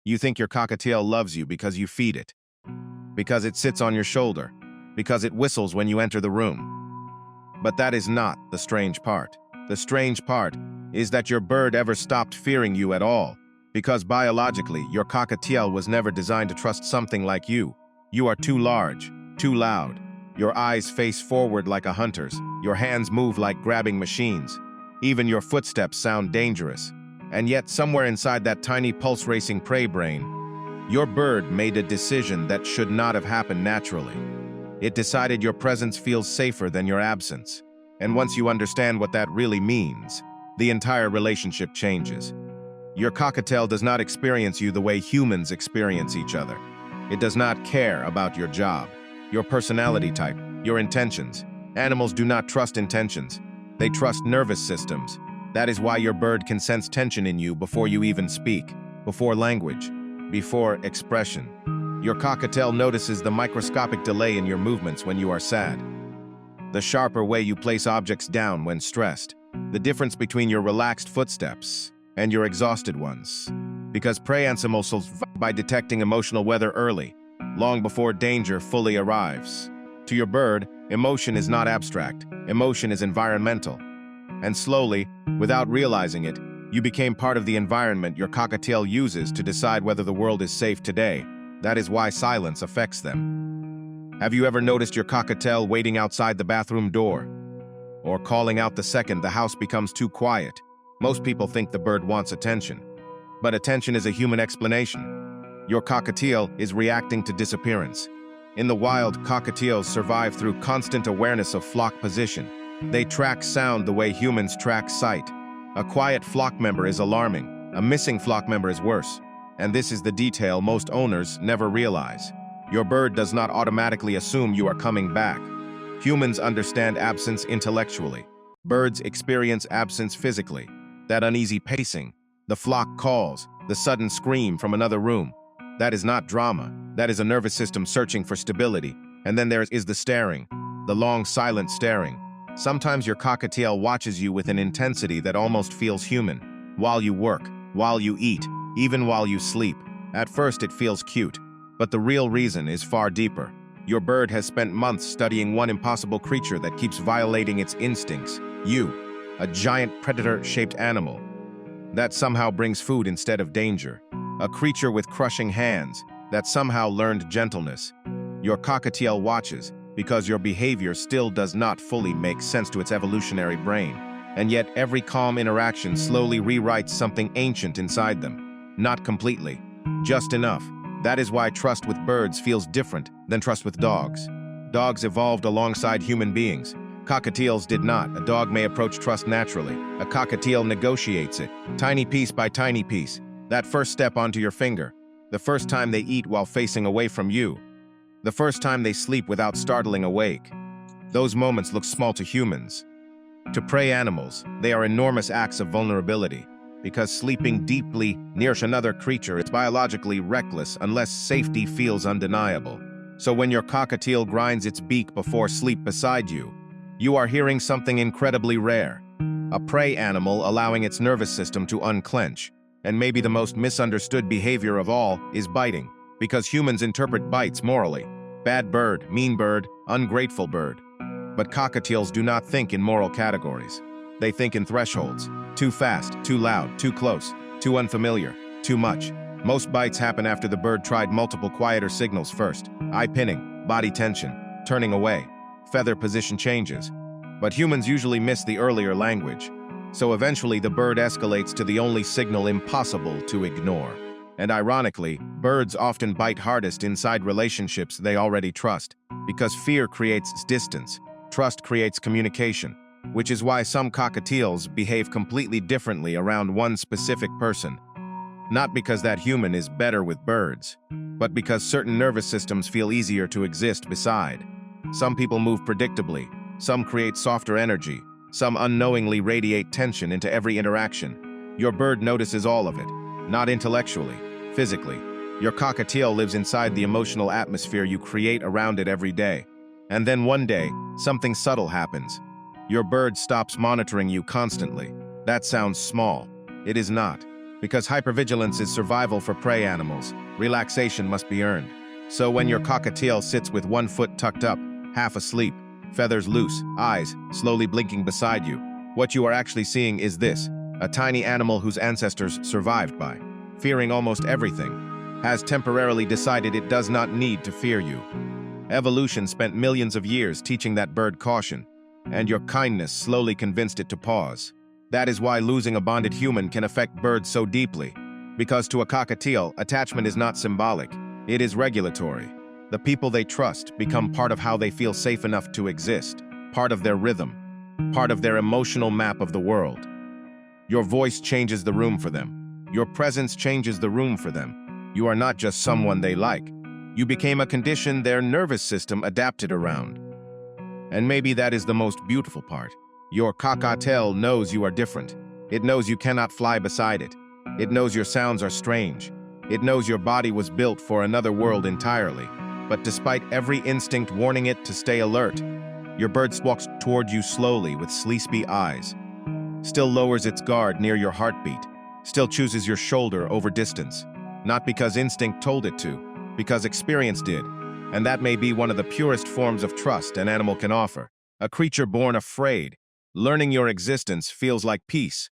You think your cockatiel loves you because you feed it, because it sits on your shoulder, because it whistles when you enter the room. But that is not the strange part. The strange part is that your bird ever stopped fearing you at all, because biologically, your cockatiel was never designed to trust something like you. You are too large, too loud. Your eyes face forward like a hunter's. Your hands move like grabbing machines. Even your footsteps sound dangerous. And yet, somewhere inside that tiny pulse-racing prey brain, your bird made a decision that should not have happened naturally. It decided your presence feels safer than your absence. And once you understand what that really means, the entire relationship changes. Your cockatiel does not experience you the way humans experience each other. It does not care about your job, your personality type, your intentions. Animals do not trust intentions. They trust nervous systems. That is why your bird can sense tension in you before you even speak, before language, before expression. Your cockatiel notices the microscopic delay in your movements when you are sad, the sharper way you place objects down when stressed, the difference between your relaxed footsteps and your exhausted ones. Because prey animals by detecting emotional weather early, long before danger fully arrives. To your bird, emotion is not abstract. Emotion is environmental. And slowly, without realizing it, you became part of the environment your cockatiel uses to decide whether the world is safe today. That is why silence affects them. Have you ever noticed your cockatiel waiting outside the bathroom door? Or calling out the second the house becomes too quiet? Most people think the bird wants attention. But attention is a human explanation. Your cockatiel is reacting to disappearance. In the wild, cockatiels survive through constant awareness of flock position. They track sound the way humans track sight. A quiet flock member is alarming. A missing flock member is worse. And this is the detail most owners never realize. Your bird does not automatically assume you are coming back. Humans understand absence intellectually. Birds experience absence physically. That uneasy pacing, the flock calls, the sudden scream from another room. That is not drama. That is a nervous system searching for stability. And then there is the staring, the long silent staring. Sometimes your cockatiel watches you with an intensity that almost feels human. While you work, while you eat, even while you sleep. At first it feels cute, but the real reason is far deeper. Your bird has spent months studying one impossible creature that keeps violating its instincts. You, a giant predator-shaped animal that somehow brings food instead of danger. A creature with crushing hands that somehow learned gentleness. Your cockatiel watches because your behavior still does not fully make sense to its evolutionary brain. And yet every calm interaction slowly rewrites something ancient inside them. Not completely, just enough. That is why trust with birds feels different than trust with dogs. Dogs evolved alongside human beings. Cockatiels did not. A dog may approach trust naturally. A cockatiel negotiates it, tiny piece by tiny piece. That first step onto your finger. The first time they eat while facing away from you. The first time they sleep without startling awake. Those moments look small to humans. To prey animals, they are enormous acts of vulnerability, because sleeping deeply near another creature is biologically reckless unless safety feels undeniable. So when your cockatiel grinds its beak before sleep beside you, you are hearing something incredibly rare. A prey animal allowing its nervous system to unclench. And maybe the most misunderstood behavior of all is biting, because humans interpret bites morally. Bad bird, mean bird, ungrateful bird. But cockatiels do not think in moral categories. They think in thresholds. Too fast, too loud, too close, too unfamiliar, too much. Most bites happen after the bird tried multiple quieter signals first. Eye pinning, body tension, turning away, feather position changes. But humans usually miss the earlier language. So eventually the bird escalates to the only signal impossible to ignore. And ironically, birds often bite hardest inside relationships they already trust, because fear creates distance, trust creates communication, which is why some cockatiels behave completely differently around one specific person. Not because that human is better with birds, but because certain nervous systems feel easier to exist beside. Some people move predictably, some create softer energy, some unknowingly radiate tension into every interaction. Your bird notices all of it, not intellectually, physically. Your cockatiel lives inside the emotional atmosphere you create around it every day. And then one day, something subtle happens. Your bird stops monitoring you constantly. That sounds small. It is not. Because hypervigilance is survival for prey animals, relaxation must be earned. So when your cockatiel sits with one foot tucked up, half asleep, feathers loose, eyes slowly blinking beside you, what you are actually seeing is this: a tiny animal whose ancestors survived by fearing almost everything, has temporarily decided it does not need to fear you. Evolution spent millions of years teaching that bird caution, and your kindness slowly convinced it to pause. That is why losing a bonded human can affect birds so deeply, because to a cockatiel, attachment is not symbolic, it is regulatory. The people they trust become part of how they feel safe enough to exist, part of their rhythm, part of their emotional map of the world. Your voice changes the room for them. Your presence changes the room for them. You are not just someone they like. You became a condition their nervous system adapted around. And maybe that is the most beautiful part. Your cockatiel knows you are different. It knows you cannot fly beside it. It knows your sounds are strange. It knows your body was built for another world entirely. But despite every instinct warning it to stay alert, your bird walks toward you slowly with sleepy eyes, still lowers its guard near your heartbeat, still chooses your shoulder over distance, not because instinct told it to, because experience did. And that may be one of the purest forms of trust an animal can offer. A creature born afraid, learning your existence feels like peace,